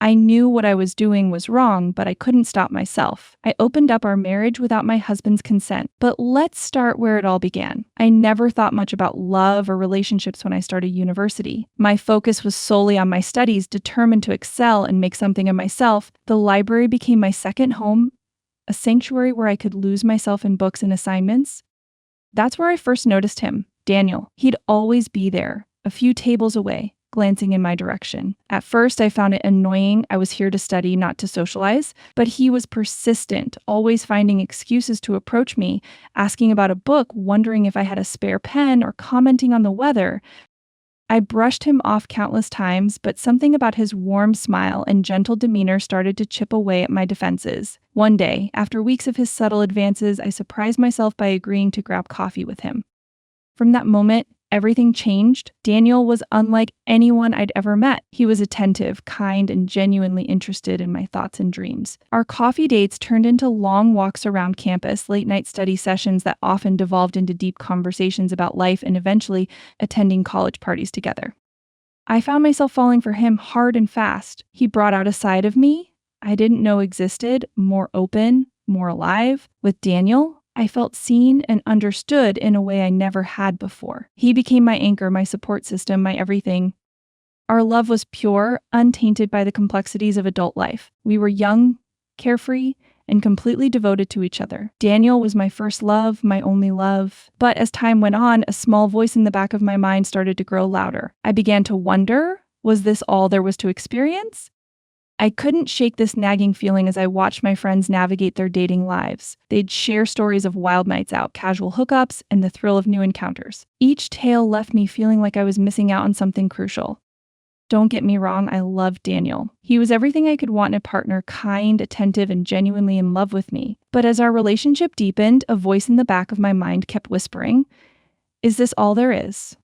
I knew what I was doing was wrong, but I couldn't stop myself. I opened up our marriage without my husband's consent. But let's start where it all began. I never thought much about love or relationships when I started university. My focus was solely on my studies, determined to excel and make something of myself. The library became my second home, a sanctuary where I could lose myself in books and assignments. That's where I first noticed him, Daniel. He'd always be there, a few tables away, glancing in my direction. At first, I found it annoying. I was here to study, not to socialize. But he was persistent, always finding excuses to approach me, asking about a book, wondering if I had a spare pen, or commenting on the weather. I brushed him off countless times, but something about his warm smile and gentle demeanor started to chip away at my defenses. One day, after weeks of his subtle advances, I surprised myself by agreeing to grab coffee with him. From that moment, everything changed. Daniel was unlike anyone I'd ever met. He was attentive, kind, and genuinely interested in my thoughts and dreams. Our coffee dates turned into long walks around campus, late-night study sessions that often devolved into deep conversations about life, and eventually attending college parties together. I found myself falling for him hard and fast. He brought out a side of me I didn't know existed, more open, more alive. With Daniel, I felt seen and understood in a way I never had before. He became my anchor, my support system, my everything. Our love was pure, untainted by the complexities of adult life. We were young, carefree, and completely devoted to each other. Daniel was my first love, my only love. But as time went on, a small voice in the back of my mind started to grow louder. I began to wonder, was this all there was to experience? I couldn't shake this nagging feeling as I watched my friends navigate their dating lives. They'd share stories of wild nights out, casual hookups, and the thrill of new encounters. Each tale left me feeling like I was missing out on something crucial. Don't get me wrong, I loved Daniel. He was everything I could want in a partner, kind, attentive, and genuinely in love with me. But as our relationship deepened, a voice in the back of my mind kept whispering, "Is this all there is?"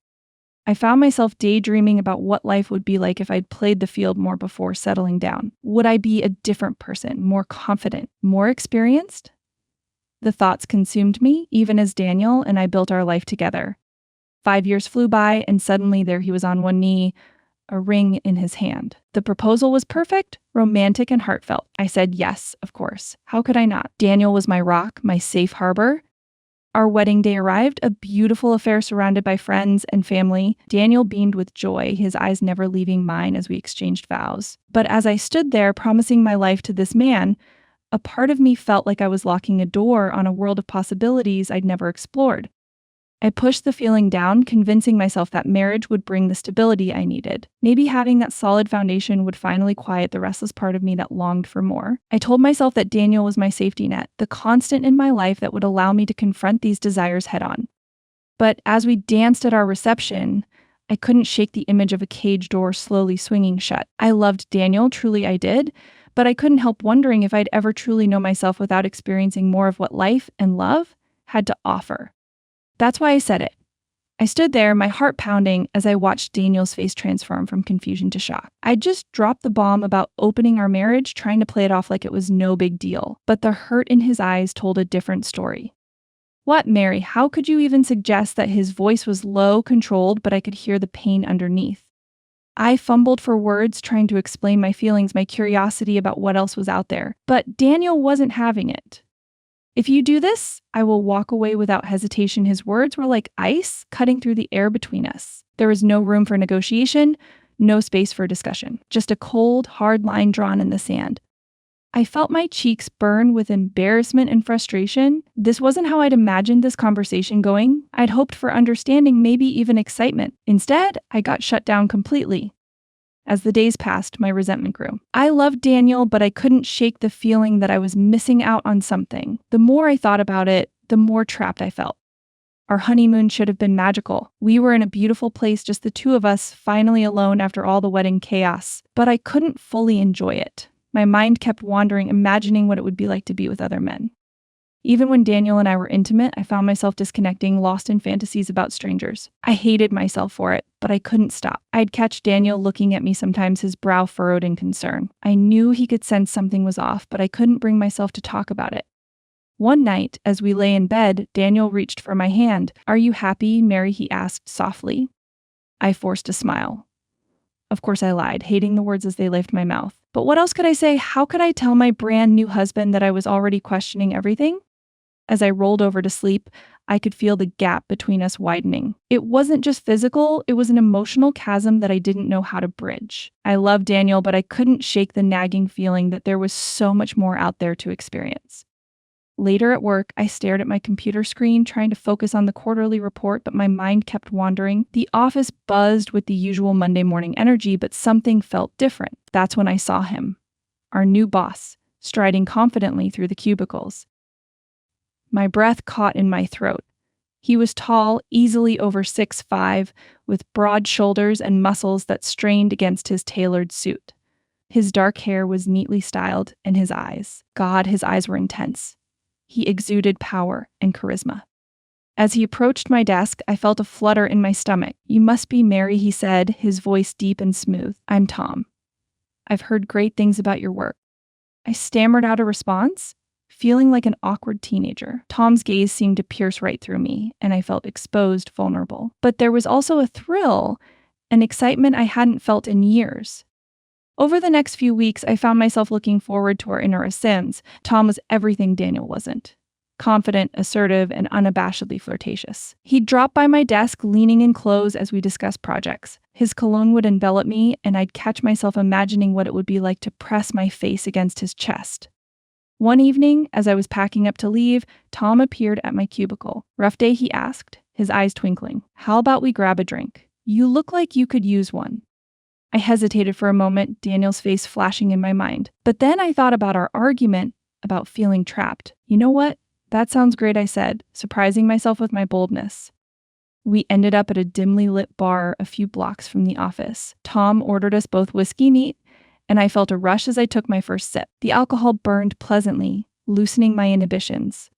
I found myself daydreaming about what life would be like if I'd played the field more before settling down. Would I be a different person, more confident, more experienced? The thoughts consumed me, even as Daniel and I built our life together. 5 years flew by, and suddenly there he was on one knee, a ring in his hand. The proposal was perfect, romantic, and heartfelt. I said yes, of course. How could I not? Daniel was my rock, my safe harbor. Our wedding day arrived, a beautiful affair surrounded by friends and family. Daniel beamed with joy, his eyes never leaving mine as we exchanged vows. But as I stood there promising my life to this man, a part of me felt like I was locking a door on a world of possibilities I'd never explored. I pushed the feeling down, convincing myself that marriage would bring the stability I needed. Maybe having that solid foundation would finally quiet the restless part of me that longed for more. I told myself that Daniel was my safety net, the constant in my life that would allow me to confront these desires head on. But as we danced at our reception, I couldn't shake the image of a cage door slowly swinging shut. I loved Daniel, truly I did, but I couldn't help wondering if I'd ever truly know myself without experiencing more of what life and love had to offer. That's why I said it. I stood there, my heart pounding, as I watched Daniel's face transform from confusion to shock. I just dropped the bomb about opening our marriage, trying to play it off like it was no big deal. But the hurt in his eyes told a different story. What, Mary? How could you even suggest that his voice was low, controlled, but I could hear the pain underneath? I fumbled for words, trying to explain my feelings, my curiosity about what else was out there. But Daniel wasn't having it. "If you do this, I will walk away without hesitation." His words were like ice cutting through the air between us. There was no room for negotiation, no space for discussion, just a cold, hard line drawn in the sand. I felt my cheeks burn with embarrassment and frustration. This wasn't how I'd imagined this conversation going. I'd hoped for understanding, maybe even excitement. Instead, I got shut down completely. As the days passed, my resentment grew. I loved Daniel, but I couldn't shake the feeling that I was missing out on something. The more I thought about it, the more trapped I felt. Our honeymoon should have been magical. We were in a beautiful place, just the two of us, finally alone after all the wedding chaos. But I couldn't fully enjoy it. My mind kept wandering, imagining what it would be like to be with other men. Even when Daniel and I were intimate, I found myself disconnecting, lost in fantasies about strangers. I hated myself for it, but I couldn't stop. I'd catch Daniel looking at me sometimes, his brow furrowed in concern. I knew he could sense something was off, but I couldn't bring myself to talk about it. One night, as we lay in bed, Daniel reached for my hand. "Are you happy, Mary?" he asked softly. I forced a smile. Of course I lied, hating the words as they left my mouth. But what else could I say? How could I tell my brand new husband that I was already questioning everything? As I rolled over to sleep, I could feel the gap between us widening. It wasn't just physical, it was an emotional chasm that I didn't know how to bridge. I loved Daniel, but I couldn't shake the nagging feeling that there was so much more out there to experience. Later at work, I stared at my computer screen, trying to focus on the quarterly report, but my mind kept wandering. The office buzzed with the usual Monday morning energy, but something felt different. That's when I saw him, our new boss, striding confidently through the cubicles. My breath caught in my throat. He was tall, easily over 6'5", with broad shoulders and muscles that strained against his tailored suit. His dark hair was neatly styled, and his eyes, God, his eyes were intense. He exuded power and charisma. As he approached my desk, I felt a flutter in my stomach. "You must be Mary," he said, his voice deep and smooth. "I'm Tom. I've heard great things about your work." I stammered out a response, feeling like an awkward teenager. Tom's gaze seemed to pierce right through me, and I felt exposed, vulnerable. But there was also a thrill, an excitement I hadn't felt in years. Over the next few weeks, I found myself looking forward to our inner Sims. Tom was everything Daniel wasn't. Confident, assertive, and unabashedly flirtatious. He'd drop by my desk, leaning in close as we discussed projects. His cologne would envelop me, and I'd catch myself imagining what it would be like to press my face against his chest. One evening, as I was packing up to leave, Tom appeared at my cubicle. "Rough day?" he asked, his eyes twinkling. "How about we grab a drink? You look like you could use one." I hesitated for a moment, Daniel's face flashing in my mind. But then I thought about our argument, about feeling trapped. "You know what? That sounds great," I said, surprising myself with my boldness. We ended up at a dimly lit bar a few blocks from the office. Tom ordered us both whiskey neat, and I felt a rush as I took my first sip. The alcohol burned pleasantly, loosening my inhibitions.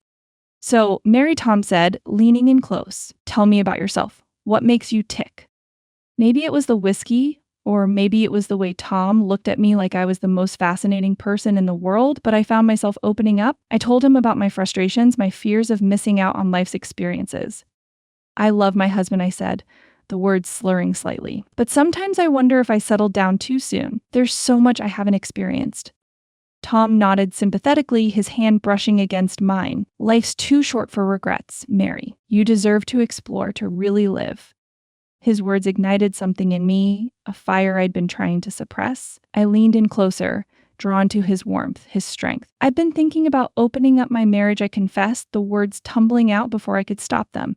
"So, Mary," Tom said, leaning in close, "tell me about yourself. What makes you tick?" Maybe it was the whiskey, or maybe it was the way Tom looked at me like I was the most fascinating person in the world, but I found myself opening up. I told him about my frustrations, my fears of missing out on life's experiences. "I love my husband," I said, the words slurring slightly. "But sometimes I wonder if I settled down too soon. There's so much I haven't experienced." Tom nodded sympathetically, his hand brushing against mine. "Life's too short for regrets, Mary. You deserve to explore, to really live." His words ignited something in me, a fire I'd been trying to suppress. I leaned in closer, drawn to his warmth, his strength. "I've been thinking about opening up my marriage," I confessed, the words tumbling out before I could stop them.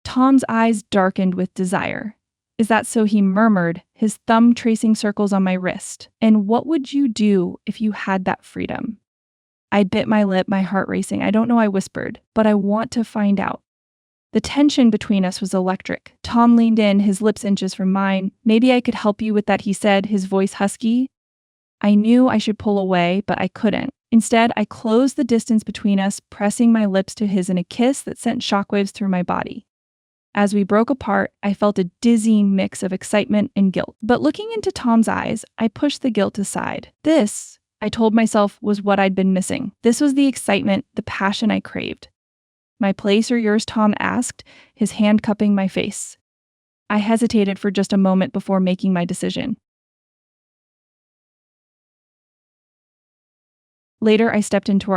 Tom's eyes darkened with desire. "Is that so?" he murmured, his thumb tracing circles on my wrist. "And what would you do if you had that freedom?" I bit my lip, my heart racing. "I don't know," I whispered, "but I want to find out." The tension between us was electric. Tom leaned in, his lips inches from mine. "Maybe I could help you with that," he said, his voice husky. I knew I should pull away, but I couldn't. Instead, I closed the distance between us, pressing my lips to his in a kiss that sent shockwaves through my body. As we broke apart, I felt a dizzying mix of excitement and guilt. But looking into Tom's eyes, I pushed the guilt aside. This, I told myself, was what I'd been missing. This was the excitement, the passion I craved. "My place or yours?" Tom asked, his hand cupping my face. I hesitated for just a moment before making my decision. Later, I stepped into our